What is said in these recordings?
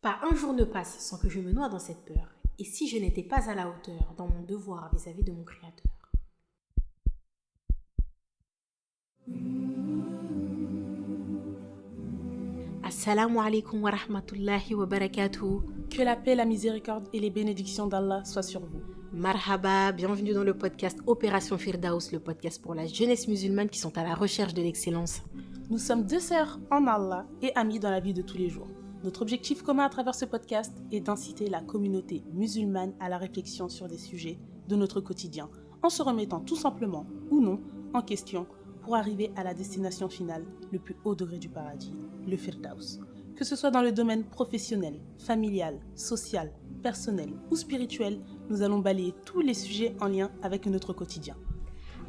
Pas un jour ne passe sans que je me noie dans cette peur. Et si je n'étais pas à la hauteur dans mon devoir vis-à-vis de mon Créateur? Assalamu alaikum wa rahmatullahi wa barakatuh. Que la paix, la miséricorde et les bénédictions d'Allah soient sur vous. Marhaba, bienvenue dans le podcast Opération Firdaus, le podcast pour la jeunesse musulmane qui sont à la recherche de l'excellence. Nous sommes deux sœurs en Allah et amies dans la vie de tous les jours. Notre objectif commun à travers ce podcast est d'inciter la communauté musulmane à la réflexion sur des sujets de notre quotidien, en se remettant tout simplement ou non en question pour arriver à la destination finale, le plus haut degré du paradis, le Firdaus. Que ce soit dans le domaine professionnel, familial, social, personnel ou spirituel, nous allons balayer tous les sujets en lien avec notre quotidien.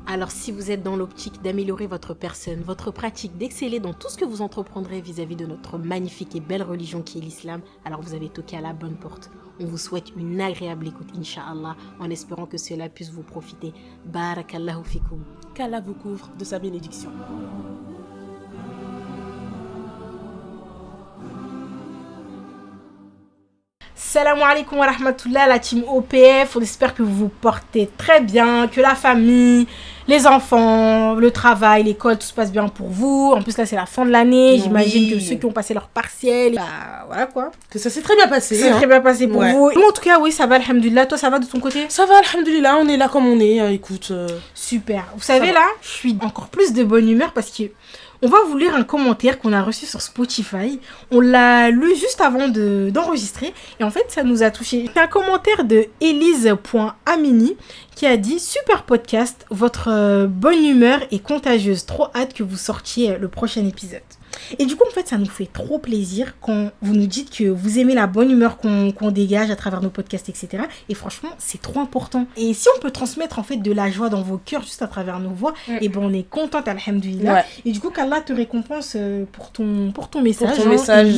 Alors si vous êtes dans l'optique d'améliorer votre personne, votre pratique, d'exceller dans tout ce que vous entreprendrez vis-à-vis de notre magnifique et belle religion qui est l'islam, alors vous avez toqué à la bonne porte. On vous souhaite une agréable écoute, Inch'Allah, en espérant que cela puisse vous profiter. Barakallahu fikoum. Qu'Allah vous couvre de sa bénédiction. Salam alaikum wa rahmatullah, la team OPF. On espère que vous vous portez très bien, que la famille, les enfants, le travail, l'école, tout se passe bien pour vous. En plus, là, c'est la fin de l'année. Oui. J'imagine que ceux qui ont passé leur partiel, bah voilà quoi. Que ça s'est très bien passé. C'est très bien passé pour vous. Moi, en tout cas, oui, ça va, alhamdulillah. Toi, ça va de ton côté? Ça va, alhamdulillah. On est là comme on est. Écoute. Super. Vous savez, là, je suis encore plus de bonne humeur parce que on va vous lire un commentaire qu'on a reçu sur Spotify. On l'a lu juste avant d'enregistrer. Et en fait, ça nous a touché. C'est un commentaire de Elise.amini qui a dit « Super podcast, votre bonne humeur est contagieuse. Trop hâte que vous sortiez le prochain épisode. » Et du coup, en fait, ça nous fait trop plaisir quand vous nous dites que vous aimez la bonne humeur qu'on dégage à travers nos podcasts, etc. Et franchement, c'est trop important. Et si on peut transmettre, en fait, de la joie dans vos cœurs juste à travers nos voix, et ben on est contente, alhamdoulilah. Ouais. Et du coup, qu'Allah te récompense pour ton message. Pour ton message.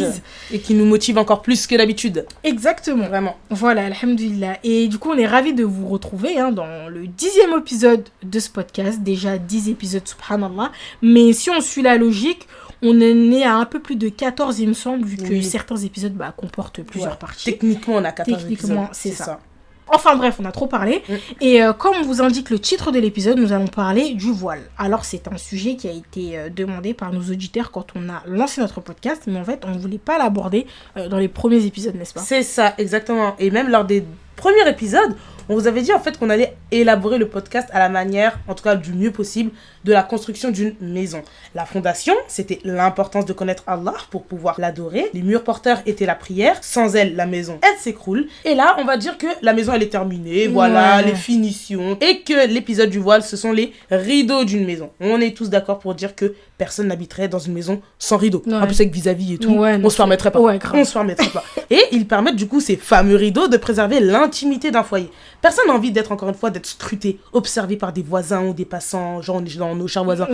Et qui nous motive encore plus que d'habitude. Exactement. Vraiment. Voilà, alhamdoulilah. Et du coup, on est ravis de vous retrouver dans le 10e épisode de ce podcast. Déjà 10 épisodes, subhanallah. Mais si on suit la logique, on est né à un peu plus de 14, il me semble, vu que certains épisodes comportent plusieurs parties. Techniquement, on a 14 épisodes. Techniquement, c'est ça. Enfin bref, on a trop parlé. Et comme vous indique le titre de l'épisode, nous allons parler du voile. Alors, c'est un sujet qui a été demandé par nos auditeurs quand on a lancé notre podcast. Mais en fait, on ne voulait pas l'aborder dans les premiers épisodes, n'est-ce pas? C'est ça, exactement. Et même lors des premiers épisodes, on vous avait dit en fait qu'on allait élaborer le podcast à la manière, en tout cas du mieux possible, de la construction d'une maison. La fondation, c'était l'importance de connaître Allah pour pouvoir l'adorer. Les murs porteurs étaient la prière. Sans elle, la maison, elle s'écroule. Et là, on va dire que la maison, elle est terminée. Voilà, les finitions. Et que l'épisode du voile, ce sont les rideaux d'une maison. On est tous d'accord pour dire que personne n'habiterait dans une maison sans rideaux. Ouais. En plus, avec vis-à-vis et tout, on se permettrait pas. On se permettrait pas. Et ils permettent du coup, ces fameux rideaux, de préserver l'intimité d'un foyer. Personne n'a envie d'être, encore une fois, d'être scruté, observé par des voisins ou des passants, genre dans nos chers voisins.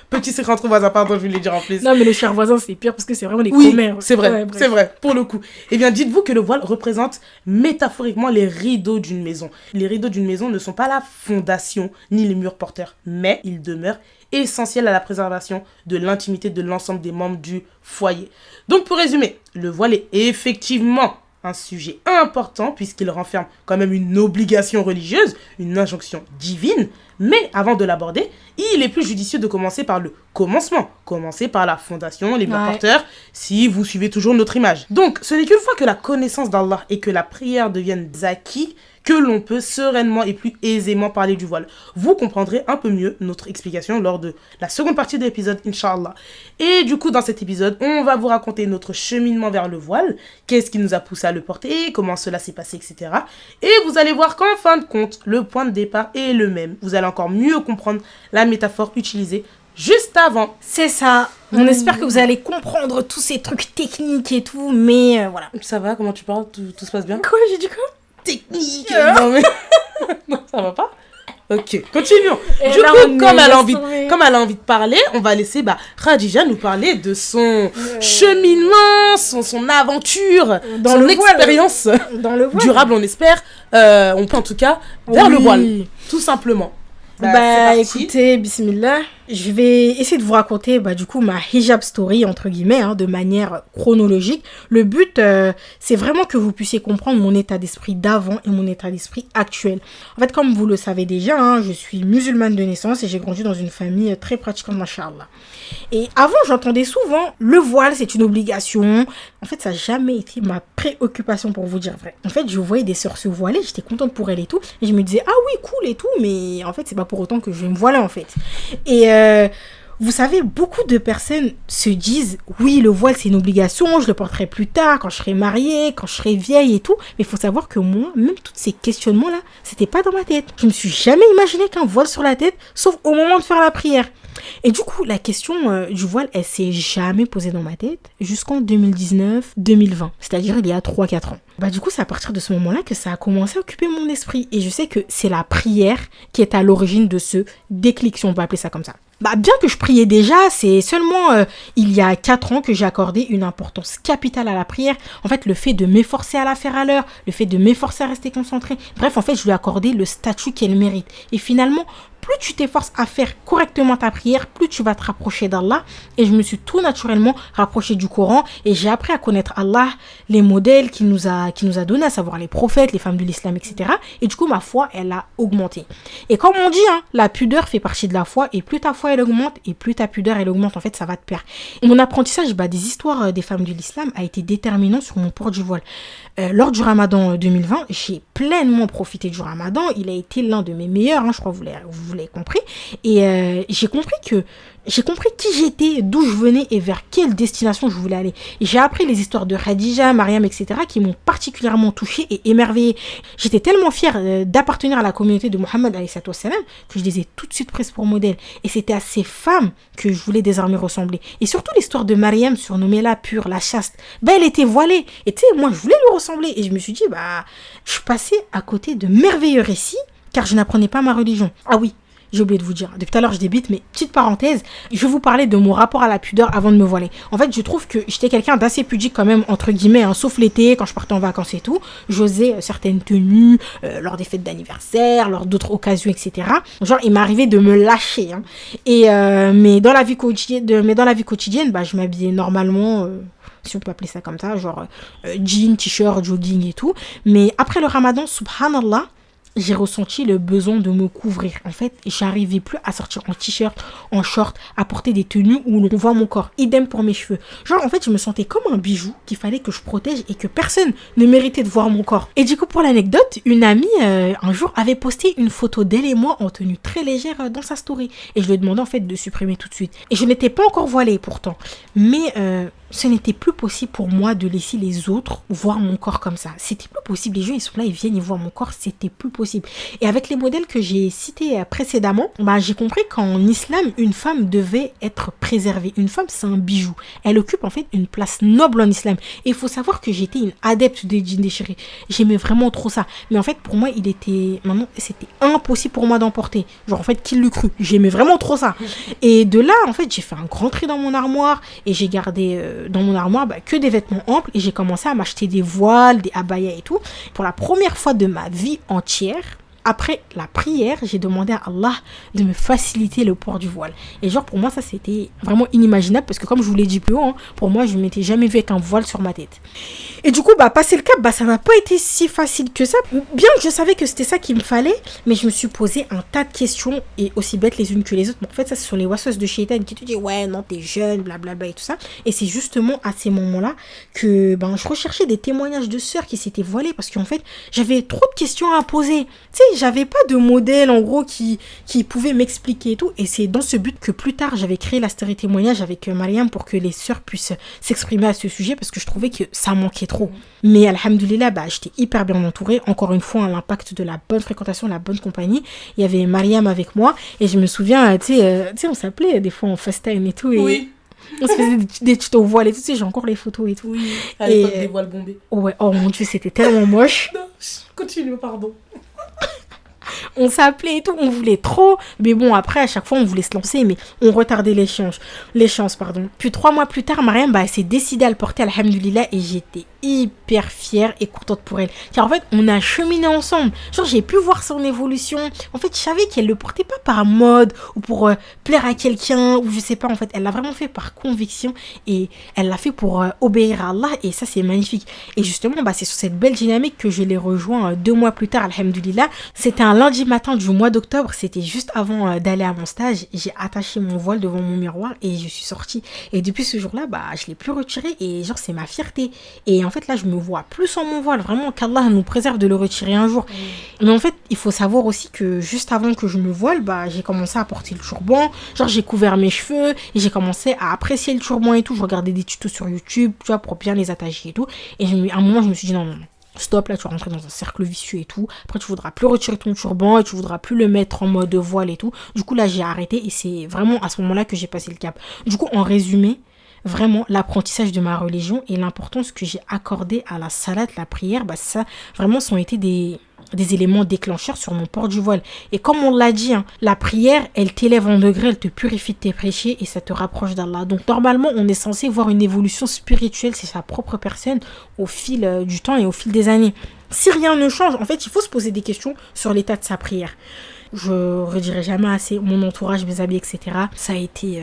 Petit secret entre voisins, pardon, je voulais le dire en plus. Non, mais les chers voisins, c'est pire parce que c'est vraiment les commères. C'est vrai, c'est vrai, pour le coup. Eh bien, dites-vous que le voile représente métaphoriquement les rideaux d'une maison. Les rideaux d'une maison ne sont pas la fondation ni les murs porteurs, mais ils demeurent essentiels à la préservation de l'intimité de l'ensemble des membres du foyer. Donc, pour résumer, le voile est effectivement un sujet important puisqu'il renferme quand même une obligation religieuse, une injonction divine. Mais avant de l'aborder, il est plus judicieux de commencer par le commencement. Commencer par la fondation, les murs porteurs, si vous suivez toujours notre image. Donc, ce n'est qu'une fois que la connaissance d'Allah et que la prière deviennent acquis que l'on peut sereinement et plus aisément parler du voile. Vous comprendrez un peu mieux notre explication lors de la seconde partie de l'épisode, Inch'Allah. Et du coup, dans cet épisode, on va vous raconter notre cheminement vers le voile, qu'est-ce qui nous a poussé à le porter, comment cela s'est passé, etc. Et vous allez voir qu'en fin de compte, le point de départ est le même. Vous allez encore mieux comprendre la métaphore utilisée juste avant. C'est ça. On espère que vous allez comprendre tous ces trucs techniques et tout, mais voilà. Ça va, comment tu parles? Tout se passe bien? Quoi, j'ai dit quoi? Technique. Non, mais... non, ça va pas? Ok, continuons. Du coup, comme elle a envie de parler, on va laisser Khadija nous parler de son cheminement, son aventure, son expérience durable, on espère. On peut en tout cas vers le voile, tout simplement. Écoutez, bismillah. Je vais essayer de vous raconter du coup ma hijab story entre guillemets de manière chronologique. Le but c'est vraiment que vous puissiez comprendre mon état d'esprit d'avant et mon état d'esprit actuel. En fait, comme vous le savez déjà, je suis musulmane de naissance et j'ai grandi dans une famille très pratiquante, machallah. Et avant, j'entendais souvent le voile c'est une obligation. En fait, ça n'a jamais été ma préoccupation pour vous dire vrai. En fait, je voyais des sœurs se voiler, j'étais contente pour elles et tout, et je me disais ah oui cool et tout, mais en fait c'est pas pour autant que je vais me voiler en fait. Et vous savez, beaucoup de personnes se disent oui, le voile c'est une obligation, je le porterai plus tard, quand je serai mariée, quand je serai vieille et tout. Mais il faut savoir que moi, même tous ces questionnements là, c'était pas dans ma tête. Je me suis jamais imaginé qu'un voile sur la tête, sauf au moment de faire la prière. Et du coup, la question du voile, elle s'est jamais posée dans ma tête jusqu'en 2019-2020, c'est-à-dire il y a 3-4 ans. Du coup, c'est à partir de ce moment-là que ça a commencé à occuper mon esprit. Et je sais que c'est la prière qui est à l'origine de ce déclic, si on peut appeler ça comme ça. Bien que je priais déjà, c'est seulement il y a 4 ans que j'ai accordé une importance capitale à la prière. En fait, le fait de m'efforcer à la faire à l'heure, le fait de m'efforcer à rester concentré. Bref, en fait, je lui ai accordé le statut qu'elle mérite. Et finalement, plus tu t'efforces à faire correctement ta prière, plus tu vas te rapprocher d'Allah. Et je me suis tout naturellement rapprochée du Coran et j'ai appris à connaître Allah, les modèles qu'il nous a donnés, à savoir les prophètes, les femmes de l'islam, etc. Et du coup, ma foi, elle a augmenté. Et comme on dit, la pudeur fait partie de la foi et plus ta foi, elle augmente et plus ta pudeur, elle augmente. En fait, ça va de pair. Et mon apprentissage des histoires des femmes de l'islam a été déterminant sur mon port du voile. Lors du Ramadan 2020, j'ai pleinement profité du Ramadan. Il a été l'un de mes meilleurs, je crois que vous l'avez compris. Et j'ai compris qui j'étais, d'où je venais et vers quelle destination je voulais aller. Et j'ai appris les histoires de Khadija, Mariam, etc. qui m'ont particulièrement touchée et émerveillée. J'étais tellement fière d'appartenir à la communauté de Mohammed que je les ai tout de suite prises pour modèle. Et c'était à ces femmes que je voulais désormais ressembler. Et surtout l'histoire de Mariam, surnommée la pure, la chaste. Elle était voilée. Et tu sais, moi, je voulais lui ressembler. Et je me suis dit, je suis passée à côté de merveilleux récits car je n'apprenais pas ma religion. Ah oui, j'ai oublié de vous dire. Depuis tout à l'heure, je débite, mais petite parenthèse, je vais vous parler de mon rapport à la pudeur avant de me voiler. En fait, je trouve que j'étais quelqu'un d'assez pudique quand même, entre guillemets, sauf l'été, quand je partais en vacances et tout. J'osais certaines tenues, lors des fêtes d'anniversaire, lors d'autres occasions, etc. Genre, il m'arrivait de me lâcher. Mais dans la vie quotidienne, je m'habillais normalement... si on peut appeler ça comme ça, genre jean, t-shirt, jogging et tout. Mais après le Ramadan, subhanallah, j'ai ressenti le besoin de me couvrir. En fait, j'arrivais plus à sortir en t-shirt, en short, à porter des tenues où l'on voit mon corps. Idem pour mes cheveux. Genre, en fait, je me sentais comme un bijou qu'il fallait que je protège et que personne ne méritait de voir mon corps. Et du coup, pour l'anecdote, une amie, un jour, avait posté une photo d'elle et moi en tenue très légère dans sa story. Et je lui ai demandé, en fait, de supprimer tout de suite. Et je n'étais pas encore voilée, pourtant. Mais... ce n'était plus possible pour moi de laisser les autres voir mon corps comme ça. C'était plus possible. Les gens, ils sont là, ils viennent, ils voient mon corps. C'était plus possible. Et avec les modèles que j'ai cités précédemment, j'ai compris qu'en islam, une femme devait être préservée. Une femme, c'est un bijou. Elle occupe en fait une place noble en islam. Et il faut savoir que j'étais une adepte des jeans déchirés. J'aimais vraiment trop ça. Mais en fait, pour moi, c'était impossible pour moi d'en porter. Genre, en fait, qui l'eût cru? J'aimais vraiment trop ça. Et de là, en fait, j'ai fait un grand tri dans mon armoire et j'ai gardé... dans mon armoire que des vêtements amples et j'ai commencé à m'acheter des voiles, des abayas et tout. Pour la première fois de ma vie entière, après la prière, j'ai demandé à Allah de me faciliter le port du voile. Et genre pour moi ça c'était vraiment inimaginable parce que comme je vous l'ai dit plus haut, pour moi je ne m'étais jamais vu avec un voile sur ma tête. Et du coup passer le cap, ça n'a pas été si facile que ça. Bien que je savais que c'était ça qu'il me fallait, mais je me suis posé un tas de questions et aussi bêtes les unes que les autres. En fait ça c'est sur les wasseuses de Shaitan qui te disent ouais non t'es jeune blablabla et tout ça. Et c'est justement à ces moments-là que je recherchais des témoignages de sœurs qui s'étaient voilées parce qu'en fait j'avais trop de questions à poser. Tu sais, j'avais pas de modèle en gros qui pouvait m'expliquer et tout. Et c'est dans ce but que plus tard j'avais créé la série témoignage avec Mariam pour que les sœurs puissent s'exprimer à ce sujet parce que je trouvais que ça manquait trop. Mais alhamdoulilah, j'étais hyper bien entourée. Encore une fois, l'impact de la bonne fréquentation, la bonne compagnie. Il y avait Mariam avec moi et je me souviens, tu sais, on s'appelait des fois en FaceTime et tout. Et oui. On se faisait des tutos voiles et tout, tu sais, j'ai encore les photos et tout. Oui, à l'époque des voiles bombés. Ouais, oh mon dieu, c'était tellement moche. Non, continue, pardon. On s'appelait et tout, on voulait trop. Mais bon, après, à chaque fois, on voulait se lancer, mais on retardait l'échéance. Puis 3 mois plus tard, Mariam, elle s'est décidée à le porter, alhamdoulilah, et j'étais hyper fière et contente pour elle. Car en fait, on a cheminé ensemble. Genre, j'ai pu voir son évolution. En fait, je savais qu'elle le portait pas par mode ou pour plaire à quelqu'un ou je sais pas. En fait, elle l'a vraiment fait par conviction et elle l'a fait pour obéir à Allah et ça, c'est magnifique. Et justement, c'est sur cette belle dynamique que je l'ai rejoint 2 mois plus tard, alhamdoulilah. C'était un lundi matin du mois d'octobre. C'était juste avant d'aller à mon stage. J'ai attaché mon voile devant mon miroir et je suis sortie. Et depuis ce jour-là, je l'ai plus retiré et genre, c'est ma fierté. Et en fait, là, je me vois plus en mon voile. Vraiment, qu'Allah nous préserve de le retirer un jour. Mais en fait, il faut savoir aussi que juste avant que je me voile, j'ai commencé à porter le turban. Genre, j'ai couvert mes cheveux et j'ai commencé à apprécier le turban et tout. Je regardais des tutos sur YouTube, tu vois, pour bien les attacher et tout. Et à un moment, je me suis dit, non. Stop, là tu vas rentrer dans un cercle vicieux et tout. Après tu voudras plus retirer ton turban et tu voudras plus le mettre en mode voile et tout. Du coup là j'ai arrêté et c'est vraiment à ce moment-là que j'ai passé le cap. Du coup en résumé, vraiment l'apprentissage de ma religion et l'importance que j'ai accordée à la salat, la prière, ça vraiment sont été des éléments déclencheurs sur mon port du voile. Et comme on l'a dit, la prière, elle t'élève en degré, elle te purifie de tes péchés et ça te rapproche d'Allah. Donc normalement, on est censé voir une évolution spirituelle, c'est sa propre personne, au fil du temps et au fil des années. Si rien ne change, en fait, il faut se poser des questions sur l'état de sa prière. Je redirai jamais assez mon entourage, mes amis, etc. Ça a été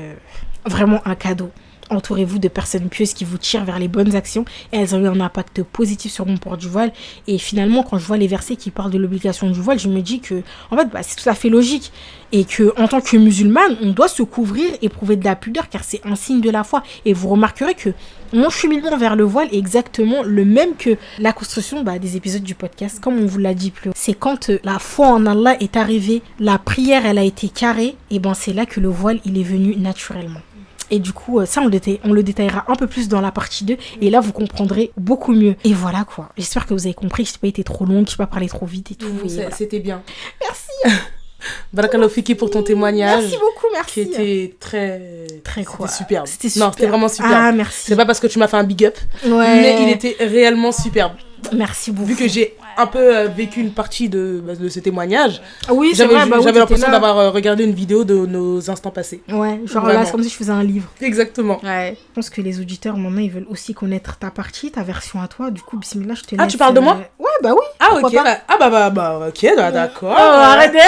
vraiment un cadeau. Entourez-vous de personnes pieuses qui vous tirent vers les bonnes actions et elles ont eu un impact positif sur mon port du voile. Et finalement, quand je vois les versets qui parlent de l'obligation du voile, je me dis que en fait, c'est tout à fait logique et que en tant que musulmane, on doit se couvrir et prouver de la pudeur car c'est un signe de la foi. Et vous remarquerez que mon cheminement vers le voile est exactement le même que la construction des épisodes du podcast, comme on vous l'a dit plus haut. C'est quand la foi en Allah est arrivée, la prière elle a été carrée, et c'est là que le voile il est venu naturellement. Et du coup, ça, on le détaillera un peu plus dans la partie 2. Et là, vous comprendrez beaucoup mieux. Et voilà, quoi. J'espère que vous avez compris que je n'ai pas été trop longue, que je n'ai pas parlé trop vite et tout. C'était bien. Merci. Barakallahu fiki pour ton témoignage. Merci beaucoup, merci. Qui était très quoi. C'était superbe. C'était super. Non, c'était vraiment superbe. Ah, merci. C'est pas parce que tu m'as fait un big up, ouais. Mais il était réellement superbe. Merci beaucoup. Vu que j'ai un peu vécu une partie de ce témoignage. Oui, j'avais l'impression d'avoir regardé une vidéo de nos instants passés. Ouais, genre vraiment. Là, c'est comme si je faisais un livre. Exactement. Ouais. Je pense que les auditeurs, maintenant, ils veulent aussi connaître ta partie, ta version à toi. Du coup, bismillah, je te laisse. Ah, tu parles de moi ? Ouais, oui. Ah, ok. Ok, d'accord. Oh, arrêtez.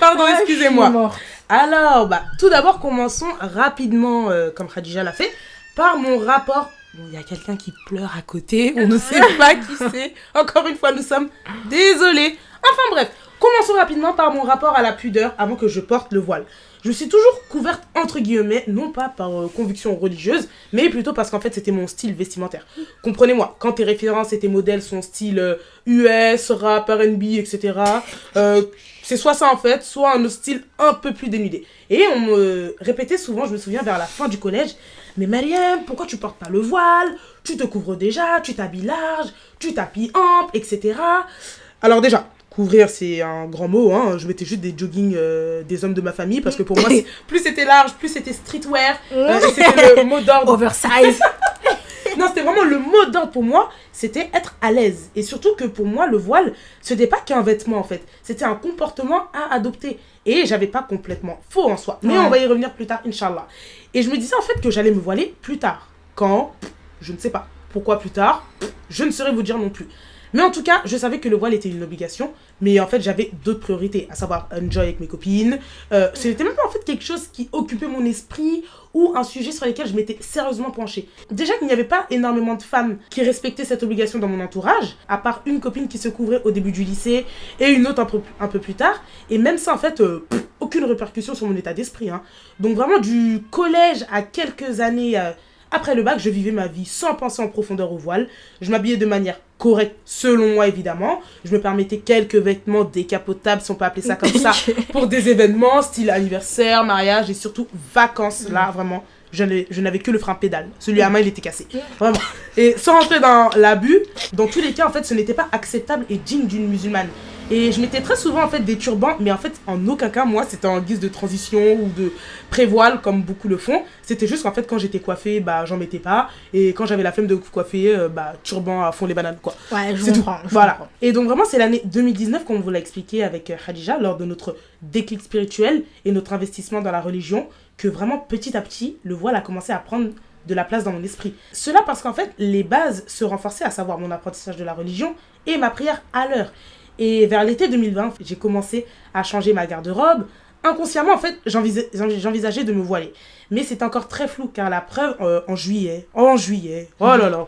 Pardon, excusez-moi. Alors, tout d'abord, commençons rapidement, comme Khadija l'a fait, par mon rapport. Bon, il y a quelqu'un qui pleure à côté, on ne sait pas qui c'est. Encore une fois, nous sommes désolés. Enfin bref, commençons rapidement par mon rapport à la pudeur avant que je porte le voile. Je suis toujours couverte entre guillemets, non pas par conviction religieuse, mais plutôt parce qu'en fait c'était mon style vestimentaire. Comprenez-moi, quand tes références et tes modèles sont style US, rap, R&B, etc., c'est soit ça en fait, soit un style un peu plus dénudé. Et on me répétait souvent, je me souviens vers la fin du collège, mais Mariam, pourquoi tu portes pas le voile ? Tu te couvres déjà, tu t'habilles large, tu t'habilles ample, etc. Alors déjà, couvrir c'est un grand mot, hein. Je mettais juste des joggings des hommes de ma famille parce que pour moi, plus c'était large, plus c'était streetwear, c'était le mot d'ordre. Oversize. Non, c'était vraiment le mot d'ordre pour moi, c'était être à l'aise. Et surtout que pour moi, le voile, ce n'était pas qu'un vêtement en fait. C'était un comportement à adopter. Et j'avais pas complètement faux en soi. Mais on va y revenir plus tard, Inch'Allah. Et je me disais en fait que j'allais me voiler plus tard. Quand ? Je ne sais pas. Pourquoi plus tard ? Je ne saurais vous dire non plus. Mais en tout cas, je savais que le voile était une obligation. Mais en fait, j'avais d'autres priorités. À savoir, enjoy avec mes copines. C'était même pas en fait quelque chose qui occupait mon esprit ou un sujet sur lequel je m'étais sérieusement penchée. Déjà qu'il n'y avait pas énormément de femmes qui respectaient cette obligation dans mon entourage, à part une copine qui se couvrait au début du lycée et une autre un peu plus tard. Et même ça, en fait, aucune répercussion sur mon état d'esprit. Hein. Donc vraiment, du collège à quelques années après le bac, je vivais ma vie sans penser en profondeur au voile. Je m'habillais de manière correcte, selon moi évidemment. Je me permettais quelques vêtements décapotables, si on peut appeler ça comme ça, pour des événements, style anniversaire, mariage et surtout vacances. Là, vraiment, je n'avais que le frein pédale. Celui à main, il était cassé. Vraiment. Et sans rentrer dans l'abus, dans tous les cas, en fait, ce n'était pas acceptable et digne d'une musulmane. Et je mettais très souvent en fait des turbans, mais en fait en aucun cas moi c'était en guise de transition ou de pré-voile comme beaucoup le font. C'était juste qu'en fait quand j'étais coiffée, j'en mettais pas, et quand j'avais la flemme de coiffer, turban à fond les bananes quoi. Ouais, je comprends. Voilà. Et donc vraiment c'est l'année 2019 comme on vous l'a expliqué avec Khadija lors de notre déclic spirituel et notre investissement dans la religion que vraiment petit à petit le voile a commencé à prendre de la place dans mon esprit. Cela parce qu'en fait, les bases se renforçaient, à savoir mon apprentissage de la religion et ma prière à l'heure. Et vers l'été 2020, j'ai commencé à changer ma garde-robe. Inconsciemment, en fait, j'envisageais de me voiler. Mais c'est encore très flou, car la preuve, en juillet, oh là là,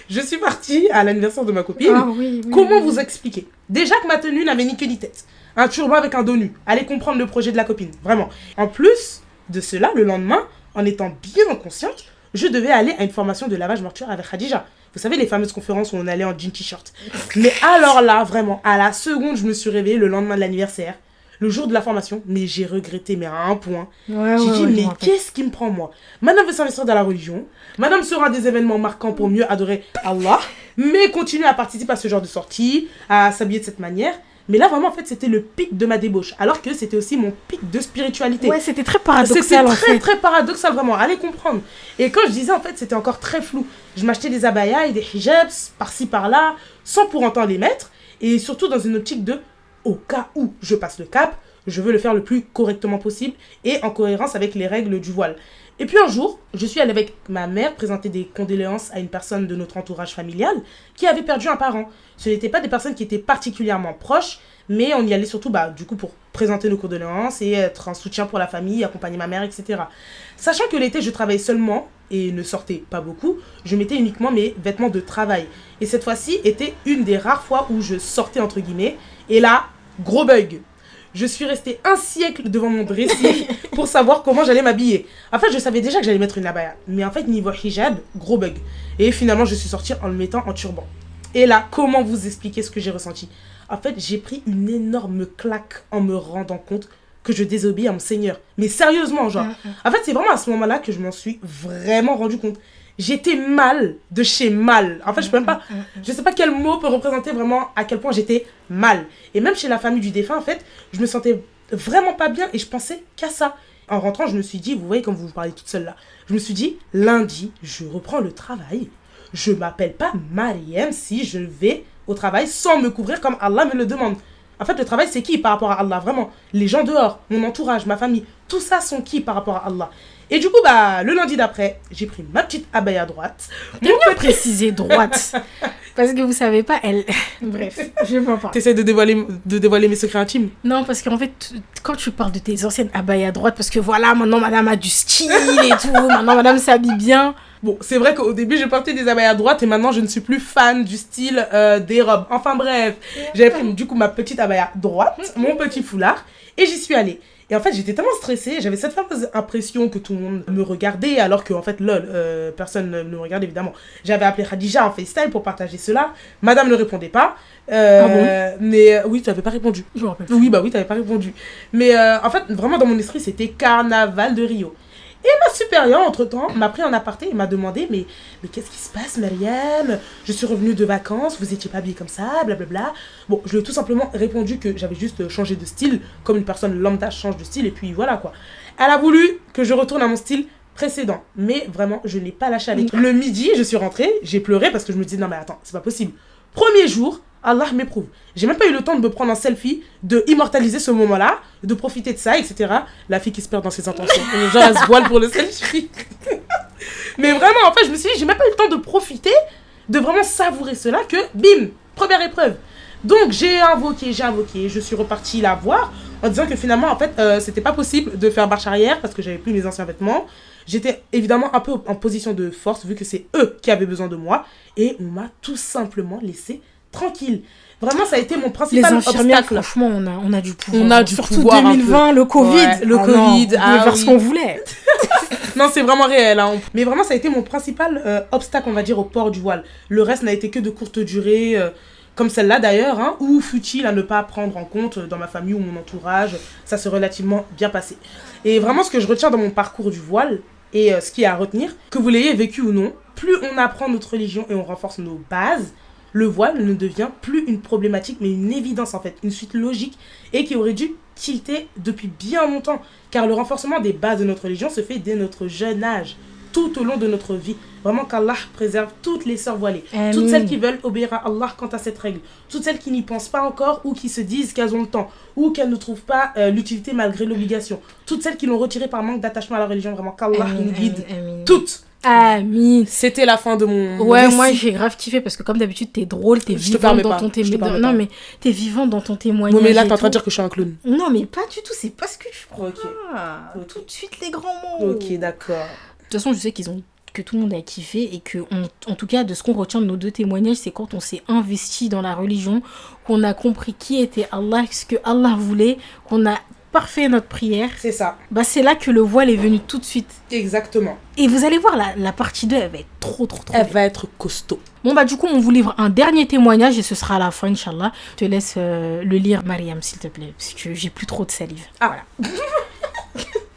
je suis partie à l'anniversaire de ma copine. Ah oui, oui, Comment oui. vous expliquer? Déjà que ma tenue n'avait ni queue ni tête. Un turban avec un dos nu. Allez comprendre le projet de la copine, vraiment. En plus de cela, le lendemain, en étant bien consciente, je devais aller à une formation de lavage mortuaire avec Khadija. Vous savez, les fameuses conférences où on allait en jean t-shirt. Mais alors là, vraiment, à la seconde, je me suis réveillée le lendemain de l'anniversaire, le jour de la formation, mais j'ai regretté, mais à un point. J'ai dit, mais qu'est-ce qui me prend, moi? Madame veut s'investir dans la religion, madame sera des événements marquants pour mieux adorer Allah, mais continue à participer à ce genre de sortie, à s'habiller de cette manière. Mais là, vraiment, en fait, c'était le pic de ma débauche, alors que c'était aussi mon pic de spiritualité. Ouais, c'était très paradoxal, en fait. C'était très paradoxal, vraiment, allez comprendre. Et quand je disais, en fait, c'était encore très flou. Je m'achetais des abayas et des hijabs, par-ci, par-là, sans pour autant les mettre, et surtout dans une optique de, au cas où je passe le cap, je veux le faire le plus correctement possible et en cohérence avec les règles du voile. Et puis un jour, je suis allée avec ma mère présenter des condoléances à une personne de notre entourage familial qui avait perdu un parent. Ce n'étaient pas des personnes qui étaient particulièrement proches, mais on y allait surtout du coup pour présenter nos condoléances et être un soutien pour la famille, accompagner ma mère, etc. Sachant que l'été, je travaillais seulement et ne sortais pas beaucoup, je mettais uniquement mes vêtements de travail. Et cette fois-ci était une des rares fois où je sortais entre guillemets. Et là, gros bug. Je suis restée un siècle devant mon dressing pour savoir comment j'allais m'habiller. En fait, je savais déjà que j'allais mettre une abaya. Mais en fait, niveau hijab, gros bug. Et finalement, je suis sortie en le mettant en turban. Et là, comment vous expliquer ce que j'ai ressenti? En fait, j'ai pris une énorme claque en me rendant compte que je désobéis à mon Seigneur. Mais sérieusement, genre. En fait, c'est vraiment à ce moment-là que je m'en suis vraiment rendu compte. J'étais mal de chez mal. En fait, je sais pas quel mot peut représenter vraiment à quel point j'étais mal. Et même chez la famille du défunt, en fait, je me sentais vraiment pas bien et je pensais qu'à ça. En rentrant, je me suis dit, vous voyez comme vous parlez toute seule là, je me suis dit, lundi, je reprends le travail. Je m'appelle pas Mariam si je vais au travail sans me couvrir comme Allah me le demande. En fait, le travail, c'est qui par rapport à Allah? Vraiment, les gens dehors, mon entourage, ma famille, tout ça sont qui par rapport à Allah? Et du coup, le lundi d'après, j'ai pris ma petite abaya droite. Bien préciser droite. Parce que vous savez pas, elle... Bref, je vais pas parler. T'essaies de dévoiler mes secrets intimes? Non, parce qu'en fait, quand tu parles de tes anciennes abayas droites, parce que voilà, maintenant madame a du style et tout, maintenant madame s'habille bien. Bon, c'est vrai qu'au début, je portais des abayas droites et maintenant, je ne suis plus fan du style des robes. Enfin bref, j'avais pris du coup ma petite abaya droite, mon petit foulard, et j'y suis allée. Et en fait, j'étais tellement stressée, j'avais cette fameuse impression que tout le monde me regardait, alors que en fait, personne ne me regardait évidemment. J'avais appelé Khadija en FaceTime pour partager cela. Madame ne répondait pas. Ah bon? Mais oui, tu n'avais pas répondu. Je me rappelle. Oui, oui, tu n'avais pas répondu. Mais en fait, vraiment dans mon esprit, c'était Carnaval de Rio. Et ma supérieure, entre-temps, m'a pris en aparté et m'a demandé mais qu'est-ce qui se passe, Mariam? Je suis revenue de vacances, vous étiez pas habillée comme ça, blablabla. Bon, je lui ai tout simplement répondu que j'avais juste changé de style, comme une personne lambda change de style, et puis voilà quoi. Elle a voulu que je retourne à mon style précédent, mais vraiment, je n'ai pas lâché avec. Le midi, je suis rentrée, j'ai pleuré parce que je me disais non mais attends, c'est pas possible. Premier jour, Allah m'éprouve. J'ai même pas eu le temps de me prendre un selfie, de immortaliser ce moment-là, de profiter de ça, etc. La fille qui se perd dans ses intentions. Genre, elle se voile pour le selfie. Mais vraiment, en fait, je me suis dit, j'ai même pas eu le temps de profiter, de vraiment savourer cela, que bim, première épreuve. Donc, j'ai invoqué, je suis repartie la voir, en disant que finalement, en fait, c'était pas possible de faire marche arrière, parce que j'avais plus mes anciens vêtements. J'étais évidemment un peu en position de force, vu que c'est eux qui avaient besoin de moi, et on m'a tout simplement laissé tranquille. Vraiment, ça a été mon principal obstacle. Franchement, on a du pouvoir. On a du surtout pouvoir 2020, le Covid. Ouais, le Covid. On pouvait faire ce qu'on voulait. Non, c'est vraiment réel. Hein. Mais vraiment, ça a été mon principal obstacle, on va dire, au port du voile. Le reste n'a été que de courte durée, comme celle-là d'ailleurs, hein, ou fut-il à ne pas prendre en compte dans ma famille ou mon entourage. Ça s'est relativement bien passé. Et vraiment, ce que je retiens dans mon parcours du voile, et ce qui est à retenir, que vous l'ayez vécu ou non, plus on apprend notre religion et on renforce nos bases, le voile ne devient plus une problématique, mais une évidence en fait, une suite logique et qui aurait dû tilter depuis bien longtemps. Car le renforcement des bases de notre religion se fait dès notre jeune âge, tout au long de notre vie. Vraiment qu'Allah préserve toutes les sœurs voilées, toutes celles qui veulent obéir à Allah quant à cette règle, toutes celles qui n'y pensent pas encore ou qui se disent qu'elles ont le temps ou qu'elles ne trouvent pas l'utilité malgré l'obligation, toutes celles qui l'ont retiré par manque d'attachement à la religion. Vraiment qu'Allah nous guide toutes. Amin. C'était la fin de mon Ouais, récit. moi j'ai grave kiffé parce que comme d'habitude t'es drôle, t'es Je te vivante permets dans pas, ton je te permets Non pas. mais t'es vivante dans ton témoignage. Oui, mais là, t'es et en train de tout. dire que je suis un clown. Non mais pas du tout, c'est pas ce que je crois. Ok. Tout de suite les grands mots. Ok, d'accord. De toute façon, je sais que tout le monde a kiffé et que, en tout cas, de ce qu'on retient de nos 2 témoignages, c'est quand on s'est investi dans la religion, qu'on a compris qui était Allah, ce que Allah voulait, qu'on a parfait notre prière. C'est ça. Bah, c'est là que le voile est venu tout de suite. Exactement. Et vous allez voir, la partie 2, elle va être trop Elle belle. va être costaud. Bon, bah, du coup, on vous livre un dernier témoignage et ce sera à la fin, Inch'Allah. Je te laisse le lire, Mariam, s'il te plaît, parce que j'ai plus trop de salive. Ah, voilà.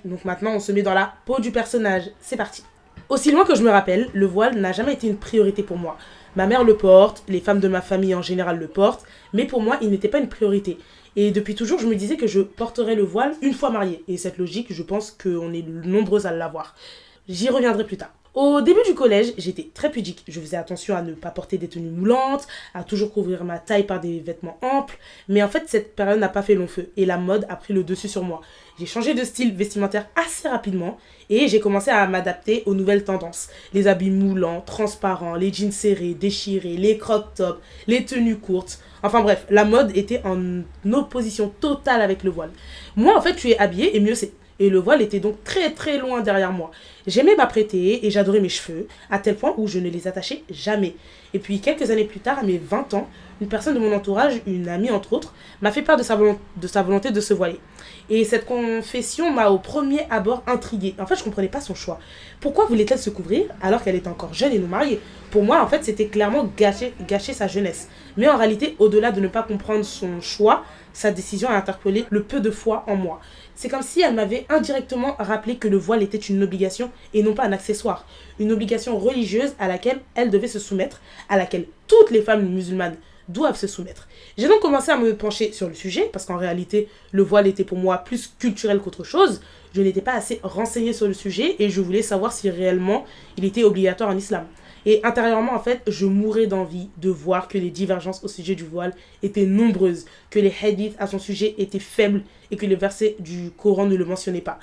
Donc maintenant, on se met dans la peau du personnage. C'est parti. Aussi loin que je me rappelle, le voile n'a jamais été une priorité pour moi. Ma mère le porte, les femmes de ma famille en général le portent, mais pour moi, il n'était pas une priorité. Et depuis toujours, je me disais que je porterais le voile une fois mariée. Et cette logique, je pense qu'on est nombreuses à l'avoir. J'y reviendrai plus tard. Au début du collège, j'étais très pudique. Je faisais attention à ne pas porter des tenues moulantes, à toujours couvrir ma taille par des vêtements amples. Mais en fait, cette période n'a pas fait long feu et la mode a pris le dessus sur moi. J'ai changé de style vestimentaire assez rapidement et j'ai commencé à m'adapter aux nouvelles tendances. Les habits moulants, transparents, les jeans serrés, déchirés, les crop tops, les tenues courtes. Enfin bref, la mode était en opposition totale avec le voile. Moi, en fait, tu es habillée et mieux c'est. Et le voile était donc très très loin derrière moi. J'aimais m'apprêter et j'adorais mes cheveux, à tel point où je ne les attachais jamais. Et puis quelques années plus tard, à mes 20 ans, une personne de mon entourage, une amie entre autres, m'a fait part de sa volonté de se voiler. Et cette confession m'a au premier abord intriguée. En fait, je ne comprenais pas son choix. Pourquoi voulait-elle se couvrir alors qu'elle était encore jeune et non mariée? Pour moi, en fait, c'était clairement gâcher sa jeunesse. Mais en réalité, au-delà de ne pas comprendre son choix, sa décision a interpellé le peu de foi en moi. C'est comme si elle m'avait indirectement rappelé que le voile était une obligation et non pas un accessoire. Une obligation religieuse à laquelle elle devait se soumettre, à laquelle toutes les femmes musulmanes doivent se soumettre. J'ai donc commencé à me pencher sur le sujet, parce qu'en réalité, le voile était pour moi plus culturel qu'autre chose. Je n'étais pas assez renseignée sur le sujet et je voulais savoir si réellement il était obligatoire en islam. Et intérieurement, en fait, je mourais d'envie de voir que les divergences au sujet du voile étaient nombreuses, que les hadiths à son sujet étaient faibles et que les versets du Coran ne le mentionnaient pas.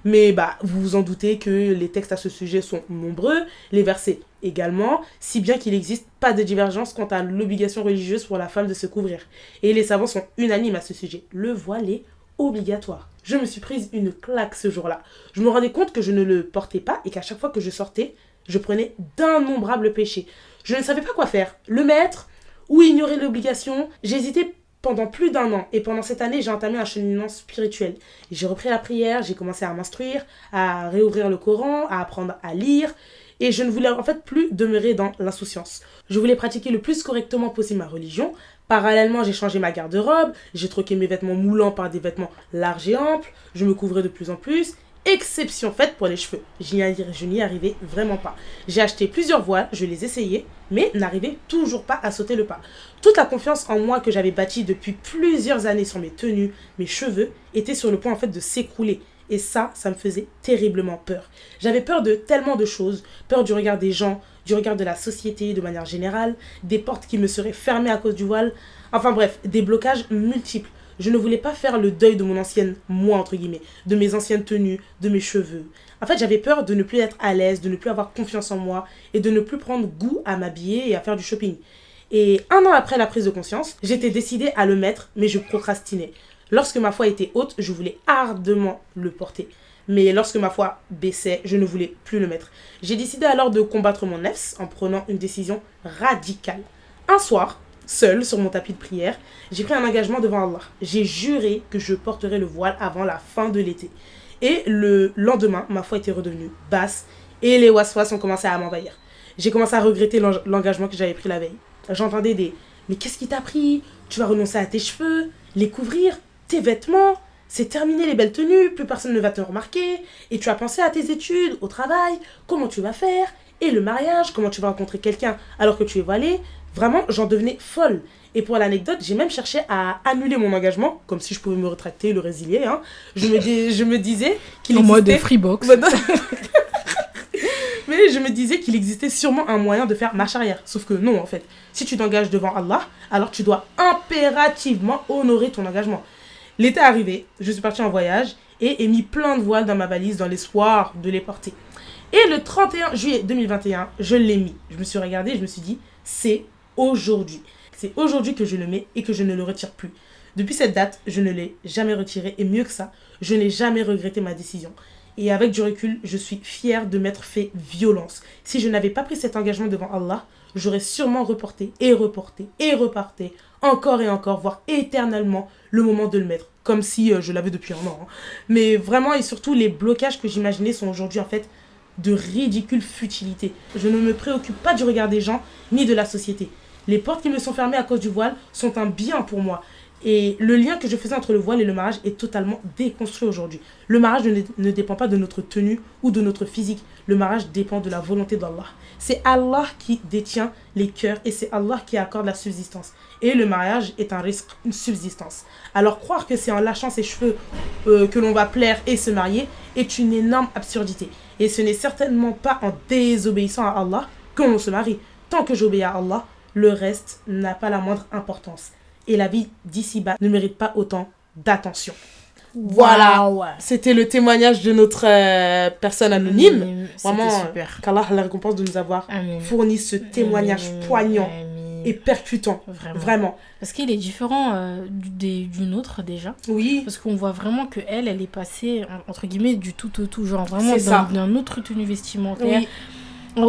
Mais vous vous en doutez que les textes à ce sujet sont nombreux, les versets également, si bien qu'il n'existe pas de divergence quant à l'obligation religieuse pour la femme de se couvrir. Et les savants sont unanimes à ce sujet. Le voile est obligatoire. Je me suis prise une claque ce jour-là. Je me rendais compte que je ne le portais pas et qu'à chaque fois que je sortais, je prenais d'innombrables péchés. Je ne savais pas quoi faire. Le mettre ou ignorer l'obligation. J'hésitais pendant plus d'1 an. Et pendant cette année, j'ai entamé un cheminement spirituel. J'ai repris la prière, j'ai commencé à m'instruire, à réouvrir le Coran, à apprendre à lire. Et je ne voulais en fait plus demeurer dans l'insouciance. Je voulais pratiquer le plus correctement possible ma religion. Parallèlement, j'ai changé ma garde-robe. J'ai troqué mes vêtements moulants par des vêtements larges et amples. Je me couvrais de plus en plus. Exception faite pour les cheveux. Je n'y arrivais vraiment pas. J'ai acheté plusieurs voiles, je les essayais, mais n'arrivais toujours pas à sauter le pas. Toute la confiance en moi que j'avais bâtie depuis plusieurs années sur mes tenues, mes cheveux, était sur le point en fait de s'écrouler. Et ça me faisait terriblement peur. J'avais peur de tellement de choses, peur du regard des gens, du regard de la société de manière générale, des portes qui me seraient fermées à cause du voile, enfin bref, des blocages multiples. Je ne voulais pas faire le deuil de mon ancienne moi, entre guillemets, de mes anciennes tenues, de mes cheveux. En fait, j'avais peur de ne plus être à l'aise, de ne plus avoir confiance en moi et de ne plus prendre goût à m'habiller et à faire du shopping. Et 1 an après la prise de conscience, j'étais décidée à le mettre, mais je procrastinais. Lorsque ma foi était haute, je voulais ardemment le porter. Mais lorsque ma foi baissait, je ne voulais plus le mettre. J'ai décidé alors de combattre mon nefs en prenant une décision radicale. Un soir, seule sur mon tapis de prière, j'ai pris un engagement devant Allah. J'ai juré que je porterais le voile avant la fin de l'été. Et le lendemain, ma foi était redevenue basse et les waswas ont commencé à m'envahir. J'ai commencé à regretter l'engagement que j'avais pris la veille. J'entendais des « Mais qu'est-ce qui t'a pris? Tu vas renoncer à tes cheveux, les couvrir, tes vêtements, c'est terminé les belles tenues, plus personne ne va te remarquer, et tu as pensé à tes études, au travail, comment tu vas faire, et le mariage, comment tu vas rencontrer quelqu'un alors que tu es voilée. » Vraiment, j'en devenais folle. Et pour l'anecdote, j'ai même cherché à annuler mon engagement, comme si je pouvais me rétracter, le résilier. Hein. Je me disais qu'il existait... En mode Freebox. Mais je me disais qu'il existait sûrement un moyen de faire marche arrière. Sauf que non, en fait. Si tu t'engages devant Allah, alors tu dois impérativement honorer ton engagement. L'été est arrivé, je suis partie en voyage et ai mis plein de voiles dans ma valise dans l'espoir de les porter. Et le 31 juillet 2021, je l'ai mis. Je me suis regardée et je me suis dit, c'est aujourd'hui. C'est aujourd'hui que je le mets et que je ne le retire plus. Depuis cette date, je ne l'ai jamais retiré. Et mieux que ça, je n'ai jamais regretté ma décision. Et avec du recul, je suis fière de m'être fait violence. Si je n'avais pas pris cet engagement devant Allah, j'aurais sûrement reporté et reporté et reparté encore et encore, voire éternellement, le moment de le mettre. Comme si je l'avais depuis un an. Hein. Mais vraiment, et surtout, les blocages que j'imaginais sont aujourd'hui en fait de ridicule futilité. Je ne me préoccupe pas du regard des gens, ni de la société. Les portes qui me sont fermées à cause du voile sont un bien pour moi. Et le lien que je faisais entre le voile et le mariage est totalement déconstruit aujourd'hui. Le mariage ne dépend pas de notre tenue ou de notre physique. Le mariage dépend de la volonté d'Allah. C'est Allah qui détient les cœurs et c'est Allah qui accorde la subsistance. Et le mariage est un risque, une subsistance. Alors croire que c'est en lâchant ses cheveux que l'on va plaire et se marier est une énorme absurdité. Et ce n'est certainement pas en désobéissant à Allah que l'on se marie. Tant que j'obéis à Allah, le reste n'a pas la moindre importance. Et la vie d'ici-bas ne mérite pas autant d'attention. Voilà, c'était le témoignage de notre personne anonyme. Vraiment, super. qu'Allah la récompense de nous avoir fourni ce témoignage poignant et percutant. Vraiment. Parce qu'il est différent d'une autre déjà. Oui. Parce qu'on voit vraiment qu'elle est passée, entre guillemets, du tout au tout. Genre vraiment d'un autre tenue vestimentaire. Oui.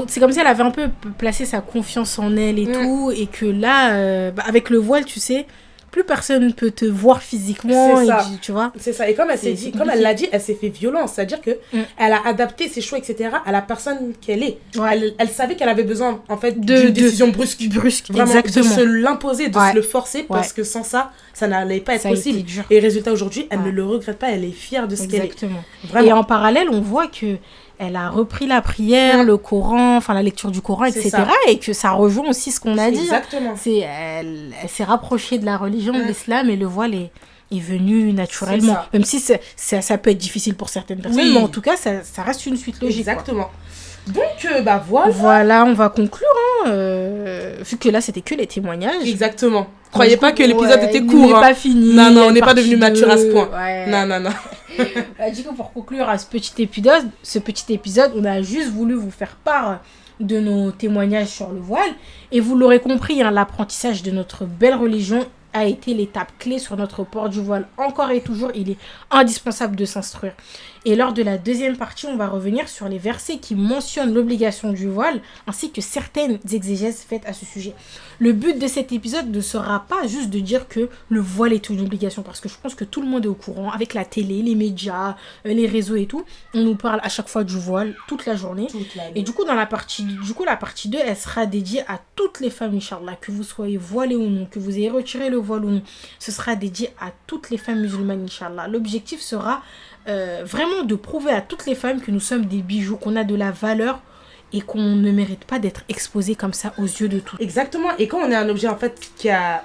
C'est comme si elle avait un peu placé sa confiance en elle et tout. Et que là, avec le voile, tu sais, plus personne ne peut te voir physiquement. C'est ça. Tu vois. C'est ça. Et comme elle l'a dit, elle s'est fait violence. C'est-à-dire qu'elle a adapté ses choix, etc. à la personne qu'elle est. Ouais. Elle savait qu'elle avait besoin, en fait, d'une décision brusque. Vraiment, exactement. De se l'imposer, de se le forcer. Parce que sans ça, ça n'allait pas être possible. Et résultat, aujourd'hui, elle ne le regrette pas. Elle est fière de ce qu'elle est. Vraiment. Et en parallèle, on voit que elle a repris la prière, le Coran, enfin la lecture du Coran, etc. Et que ça rejoint aussi ce qu'on a dit. Exactement. Elle s'est rapprochée de la religion, de l'islam, et le voile est venu naturellement. Même si ça peut être difficile pour certaines personnes, mais en tout cas, ça reste une suite logique. Exactement. Quoi. Donc, voilà. Voilà, on va conclure. Vu que là, c'était que les témoignages. Exactement. Croyez pas que l'épisode était court. On n'est pas fini. Non, on n'est pas devenu mature à ce point. Non. Du coup, pour conclure à ce petit épisode, on a juste voulu vous faire part de nos témoignages sur le voile. Et vous l'aurez compris, l'apprentissage de notre belle religion a été l'étape clé sur notre port du voile. Encore et toujours, il est indispensable de s'instruire. Et lors de la deuxième partie, on va revenir sur les versets qui mentionnent l'obligation du voile, ainsi que certaines exégèses faites à ce sujet. Le but de cet épisode ne sera pas juste de dire que le voile est une obligation, parce que je pense que tout le monde est au courant, avec la télé, les médias, les réseaux et tout. On nous parle à chaque fois du voile, toute la journée. Et du coup, la partie 2, elle sera dédiée à toutes les femmes, Inch'Allah, que vous soyez voilées ou non, que vous ayez retiré le voile ou non. Ce sera dédié à toutes les femmes musulmanes, Inch'Allah. L'objectif sera vraiment de prouver à toutes les femmes que nous sommes des bijoux, qu'on a de la valeur et qu'on ne mérite pas d'être exposé comme ça aux yeux de tous. Exactement. Et quand on a un objet qui a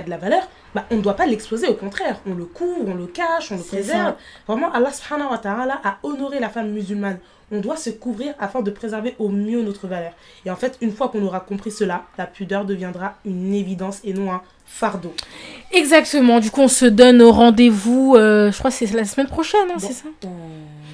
de la valeur, on ne doit pas l'exposer, au contraire. On le couvre, on le cache, on le préserve. Vraiment, Allah subhanahu wa ta'ala a honoré la femme musulmane. On doit se couvrir afin de préserver au mieux notre valeur. Et en fait, une fois qu'on aura compris cela, la pudeur deviendra une évidence et non un fardeau. Exactement. Du coup, on se donne rendez-vous, je crois que c'est la semaine prochaine, c'est ça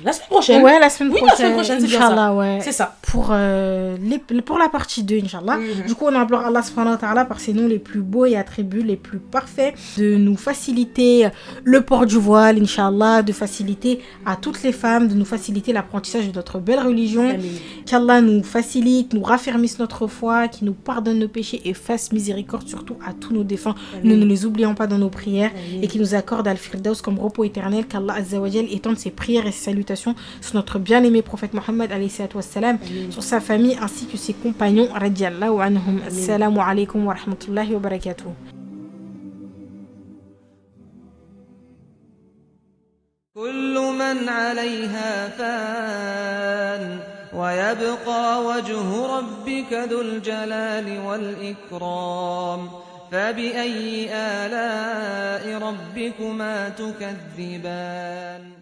La semaine prochaine. Ouais, la semaine prochaine. La semaine prochaine, c'est bien ça. Ouais. C'est ça. Pour la partie 2, Inch'Allah. Du coup, on implore Allah subhanahu wa ta'ala par ses noms les plus beaux et attributs les plus parfaits de nous faciliter le port du voile, Inch'Allah, de faciliter à toutes les femmes, de nous faciliter l'apprentissage de notre belle religion. Qu'Allah nous facilite, nous raffermisse notre foi, qu'il nous pardonne nos péchés et fasse miséricorde surtout à tous nos défunts. Ne nous les oublions pas dans nos prières et qu'il nous accorde Al-Firdaus comme repos éternel. Qu'Allah Azza wa Jal étende ses prières et ses salutations sur notre bien-aimé prophète Mohammed alayhi salatu wassalam, sur sa famille ainsi que ses compagnons radiyallahu anhum. Assalamu alaikum wa rahmatullahi wa barakatuh. كل من عليها فان ويبقى وجه ربك ذو الجلال والإكرام فبأي آلاء ربكما تكذبان